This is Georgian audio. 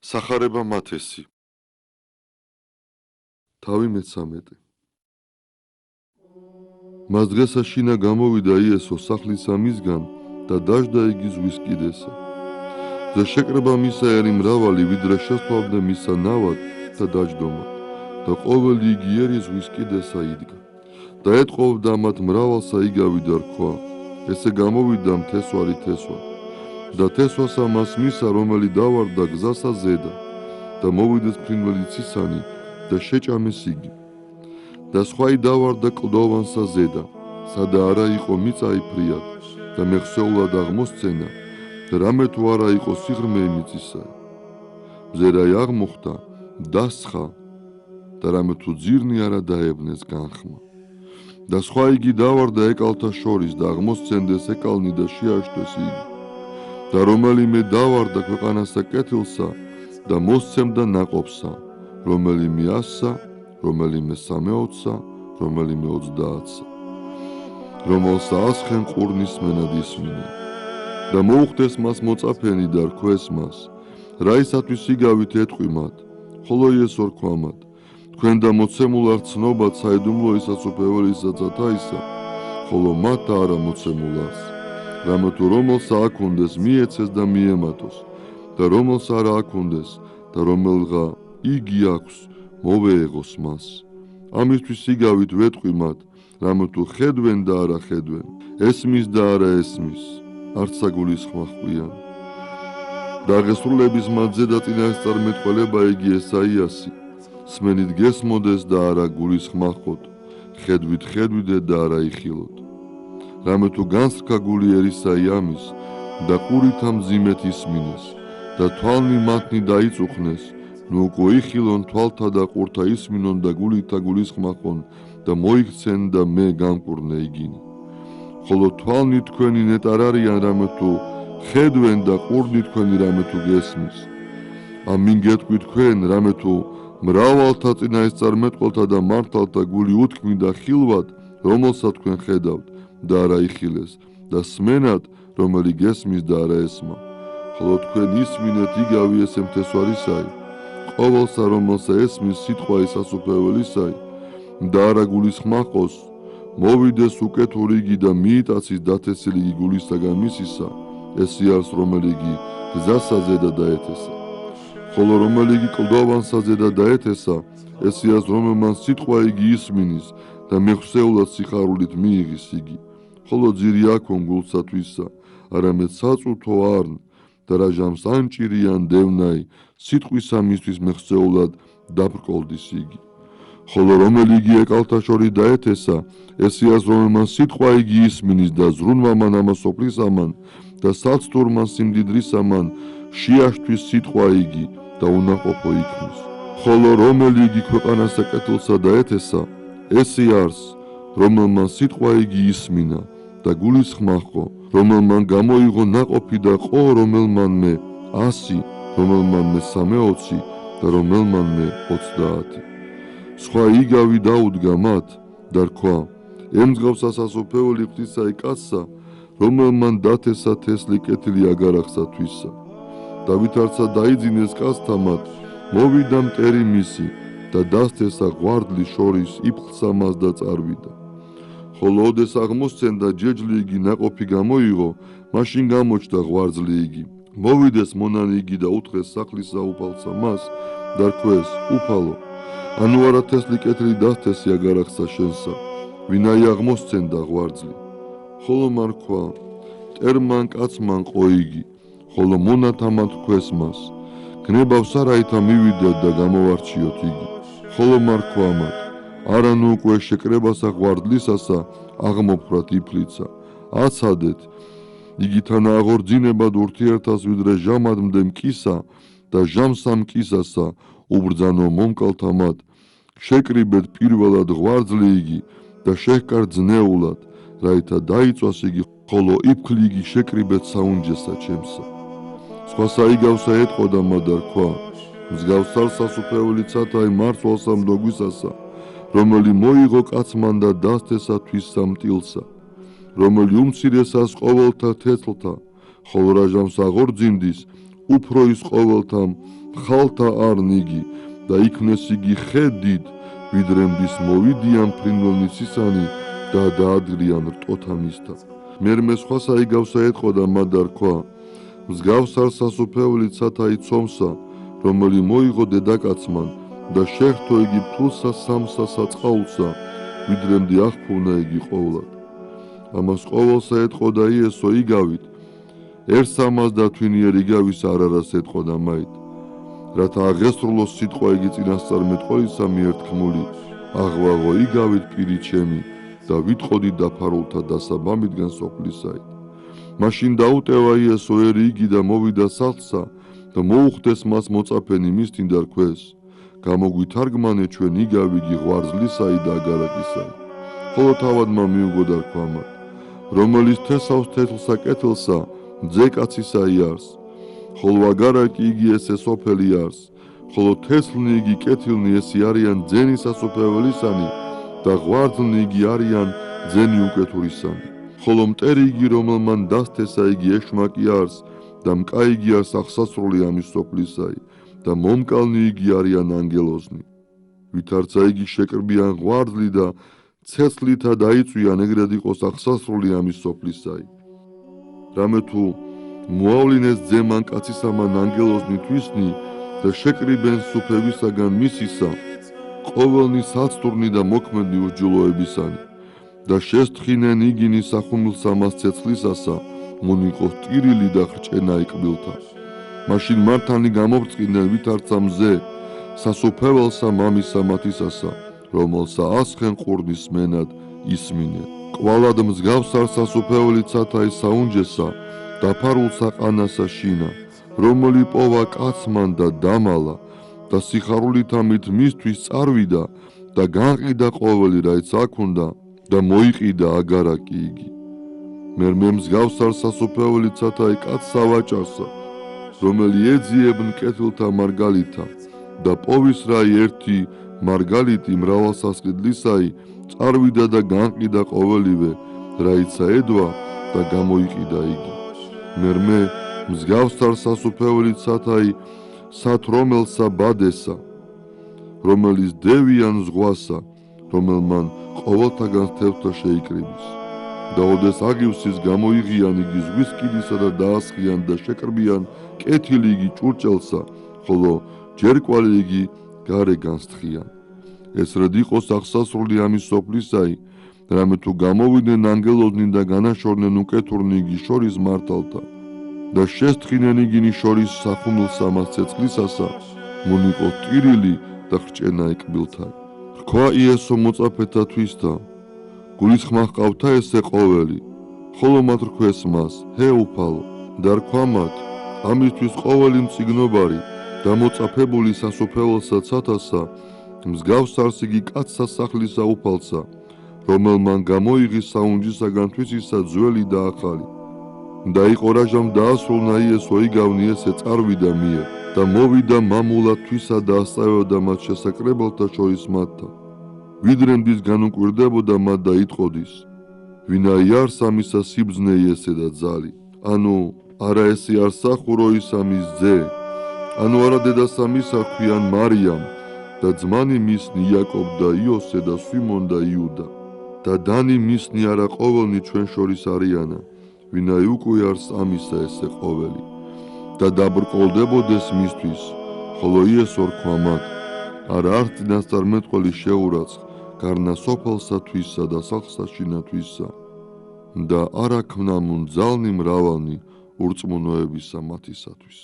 სახარება მათესი. თავი მე-13. მას დღესა შინა გამოვიდა იესო სახლის ამისგან და დაждდა იგი ზღვის კიდესა. და შეკრება მისა ერი მრავალი, ვიდრე შესწავლდა მისა ნავად და დაჯდომა. და ყოველი იგი ერი ზღვის კიდესა იდგა. და ეთყობდა მათ მრავალსა იგავი და რქვა. ესე გამოვიდა მთესვარი თესვა. და თესვასა მას მისა, რომელი დავარდა გზასა ზედა. და მოვიდეს ფრინველი ცისანი და შეჭამეს იგი. და სხვაი დავარდა კლდოვანსა ზედა, სადა არა იყო მიწა იფრიად და მეხსეულად აღმოსცენა და რამე თუ არა იყო სიღრმე მიწისა. მზერაი აღმოხდა, დასცხა და რამე თუ ძირნი არა დაებნეს განხმა. და სხვა იგი დავარდა ეკალთა შორის და აღმოსცენდეს ეკალნი და შეაშტეს იგი. და რომელიმე დავარდა ქვეყანასა კეთილსა და მოსცემდა ნაყოფსა, რომელიმე 100-სა, რომელიმე 60-სა, რომელიმე 30-სა. რომელსა ასხენ ყურნის მენად ისმინე. და მოუხდეს მას მოწაფენი და რქვეს მას, რაისათვის იგავით ეთყვი მათ, ხოლო იესო რქვა მათ, თქვენ და მოცემულ არ ცნობად საიდუმლოისა სუფეველისა ძათაისა, ხოლო მათ და არა მოცემულ არს. რამე თუ რომელსა აქონდეს მიეცეს და მიემატოს, და რომელსა არა აქონდეს და რომელღა იგი აქვს მოვეეღოს მას. ამისთვის იგავით ვეთყვი მათ, რამე თუ ხედვენ და არა ხედვენ, ესმის და არა ესმის, არც საგულისხმა ჰყვიან. და ღესრულების მათზე და წინასწარმეტყველება იგი ესაიასი, სმენით გესმოდეს და არა გულისხმა ჰყოთ, ხედვით ხედვიდე და არა იხილოთ. რამე თუ განსრქა გული ერისაი ამის და ყურითა მძიმეთ ისმინეს და თვალნი მათნი დაიწუხნეს, ნუ უკვე იხილონ თვალთა და ყურთა ისმინონ და გულითა გულისხმახონ და მოიქცენ და მე გამკურნე იგინი. ხოლო თვალნი თქვენი ნეტარ არიან რამე თუ ხედვენ და ყურნი თქვენი რამე თუ გესმის. ამინ გეტყვი თქვენ რამე თუ მრავალთა წინასწარმეტყველთა და მართალთა გული უთქმი და ხილვად, რომელსაც თქვენ ხედავთ და არა იხილეს და სმენად, რომელი გესმის და არა ესმა. ხოლო თქვენ ისმინეთ იგავი ესე მთესვარისაი, ყოველსა რომელსა ესმის სიტყვა ის ასუფეველისაი და არა გულისხმა ჰყოს, მოვიდეს უკეთური იგი და მიიტაცის დათესილი იგი გულისაგან მისისა, ესი არის რომელი იგი გზასაზე და დაეთესა. ხოლო რომელი იგი კლდოვანსაზე და დაეთესა, ესი არის რომელმან სიტყვა იგი ისმინის და მეხსეულად სიხარულით მიიღის იგი. ხოლო ძირი აქონ გულსათვისა, არამედ საწუთო არნ და რა ჟამს ანჭირიან დევნაი, სიტყვისა მისთვის მეხსეულად დაბრკოლდის იგი. ხოლო რომელი იგი ეკალთა შორის დაეთესა, ესი არის რომელმან სიტყვა იგი ისმინის და ზრუნვამან ამასოფლისამან და საცდურმან სიმდიდრისამან შეაშთვის სიტყვა იგი და უნაყოფო იქმის. ხოლო რომელი იგი ქვეყანასა კეთილსა დაეთესა, ესი არის რომელმან სიტყვა იგი ისმინა და გულისხმა ჰყო, რომელმან გამოიღო ნაყოფი და ყო რომელმან მე 100, რომელმან მე 60 და რომელმან მე 30. სხვა იგავი დაუდგა მათ და რქვა, ემსგავსა სასופველი ღვთისაი კაცსა, რომელმან დათესა თესლი კეთილი აგარახსა თვისა. და ვითარცა დაიძინეს კაცთა მათ, მოვიდა მტერი მისი და დასთესა ღვარდლის შორის იფხსა მას და წარვიდა. ხოლო ოდეს აღმოსცენდა ჯეჯლი იგი ნაყოფი გამოიღო, მაშინ გამოჩნდა ღვარძლი იგი. მოვიდეს მონანი იგი და უთხრეს სახლისა უფალსა მას და რქვეს, უფალო, ანუ არა თესლი კეთილი დასთესი აგარახსა შენსა, ვინაი აღმოსცენდა ღვარძლი. ხოლო მან რქვა, მტერმან კაცმან ყო იგი, ხოლო მონათამან რქვეს მას, გნებავს არაითა მივიდეთ და გამოვარჩიოთ იგი. ხოლო მან რქვა მათ, არანუ უკვე შეკრებასა ღვარდლისასა აღმოფხრათ იფლიცა, აცადეთ, იგი თანა აღორძინებად ურთიერთას ვიდრე ჟამადმდე მკისა და ჟამსა მკისასა უბრძანო მომკალთა მათ, შეკრიბეთ პირველად ღვარძლი იგი და შეჰკარ ძნეულად, რაითა დაიწვას იგი, ხოლო იფქლი იგი შეკრიბეთ საუნჯესა ჩემსა. სხვა საიგავსა ეტყოდა მათ და რქვა, მსგავსალ სასუფეველი ცათაი მარცვალსა მდოგვისასა, რომელი მოიღო კაცმან და დასთესა თვისა მტილსა, რომელი უმცირესას ყოველთა თესლთა, ხოლო რა ჟამს აღორძინდის, უფრო ის ყოველთა ხალთა არ ნიგი და იქნეს იგი ხე დიდ ვიდრე მდის მოვიდიან ფრინველნიცისანი და დაადგრიან რტოთა მისთა მერმე სხვა საიგავსა ეთყო და მათ დარქვა მსგავს არ სასუფევლით სათაი ცომსა რომელი მოიღო დედაკაცმან და შეხვდა იგი ფულსა სამსა საწყაულსა ვიდრემდე აღფუნა იგი ყოვლად ამას ყოველსა ეთყო და იესო იგავით ერთსამას და თვინიერ იგავის არარას ეთყო და მაით რათა აღესრულოს სიტყვა იგი წინასწარმეტყველისა მიერთქმული აღვაღო იგავით პირი ჩემი და ვიტყოდი დაფარულთა დასაბამიდგან სოფლისაით მაშინ დაუტევა იესო ერი იგი და მოვიდა სახლსა და მოუხდეს მას მოწაფენი მისთინ და რქვეს გამოგვითარგმანე ჩვენ იგავი ღვარძლისაი და აგარაკისაი ხოლო თავადმა მიუგო და რქვა მათ რომელიც თესავს თეთლსა კეთილსა ძე კაცისაი არს ხოლო აგარაკი იგი ესე სოფელი არს ხოლო თესლნი იგი კეთილნი ესი არიან ძენი სასופველისანი და ღვარძლნი იგი არიან ძენი უკეთურისანი ხოლო მტერი იგი რომელმან დასთესა იგი ეშმაკი არს და მკაი იგი არს აღსასრული ამის სოფლისაი და მომკალნი იგი არიან ანგელოზნი ვითარცა იგი შეკრბიან ღვარძლი და ცეცხლითა დაიწვიან ეგრედ იყოს აღსასრული ამის სოფლისაი რამე თუ მოავლინეს ძემან კაცისამან ანგელოზნი თვისნი და შეკრიბენ სუფევისაგან მისისა ყოველნი საცდურნი და მოქმედნი ურჯულოებისანი და შესთხინენ იგინი სახუმილსა მას ცეცხლისასა მონიყოს ტირილი და ხრჭენა იკბილთა მაშინ მართანი გამობრწყინდნენ ვითარცა მზე სასופველსა მამისა მათისასა რომელსა ასხენ ყურნის მენად ისმინენ კვალად მსგავს არ სასופველით სათაი საუნჯესა დაფარულსა ყანასა შინა რომელი პოვა კაცმან და დამალა და სიხარულით ამით მისთვის წარვიდა და განყიდა ყოველი რაიც აქ უნდა და მოიყიდა აგარაკი იგი მერმე მსგავს არ სასופველით სათაი კაცსა ვაჭარსა რომელი ეძიებნ კეთილთა მარგალითა და პოვის რაი ერთი მარგალიტი მრავალსასყიდლისაი წარვიდა და განყიდა ყოველივე რაიცა ედვა და გამოიყიდა იგი მერმე მსგავს არ სასופველით სათაი სათრომელსა ბადესა რომელიც დევიან ზღვასა რომელმან ყოველთაგან თევთა შეიკრიბის და ოდეს აგივსის გამოიღიან იგი ზღვის კიდისა და დაასხიან და შეკრბიან კეთილი იგი ჭურჭელსა ხოლო ჯერკვალი იგი გარე განსთხიან ესრედ იყოს აღსასრული ამის სოფლისაი რამე თუ გამოვიდნენ ანგელოზნი და განაშორდნენ უკეთურნი იგი შორის მართალთა და შესთხინენ იგინი შორის სახუმილსა მას ცეცხლისასა მონიყოს ტირილი და ხრჭენა იკბილთა რქვა იესო მოწაფეთა თვისთა გულისხმა ჰყავთა ესე ყოველი ხოლო მათ რქვეს მას ჰე უფალო და რქვა მათ ამისთვის ყოველი მწიგნობარი და მოწაფებული სასופველსა ცათასა მსგავს არს იგი კაცსა სახლისა უფალსა რომელმან გამოიღის საუნჯისაგან თვისისა ძველი და ახალი და იყო რაჟამ დაასრულნა იესო იგავნი ესე წარვიდა მიერ და მოვიდა მამულად თვისა და ასწავებდა მათ შესაკრებელთა შორის მათთა ვიდრემდის განუკვირდებოდა მათ და იტყოდის ვინაი არს ამისა სიბზნე ესე და ძალი ანუ არა ესე არ სახურო ის ამის ძე ანუ არა დედასამისა ქვიან მარიამ და ძმანი მისნი იაკობ და იოსე და სიმონ და იუდა და დანი მისნი არა ყოველნი ჩვენ შორის არიანა ვინაი უკვე არს ამისა ესე ყოველი და დაბრკოლდებოდეს მისთვის ხოლო იესო რქვა მათ არა არც წინასწარმეტყველი შეურაცხ გარნა სოფელსა თვისა და სახლსა შინა თვისა და არა ქმნამუნ ძალნი მრავალნი ურწმუნოებისა მათისათვის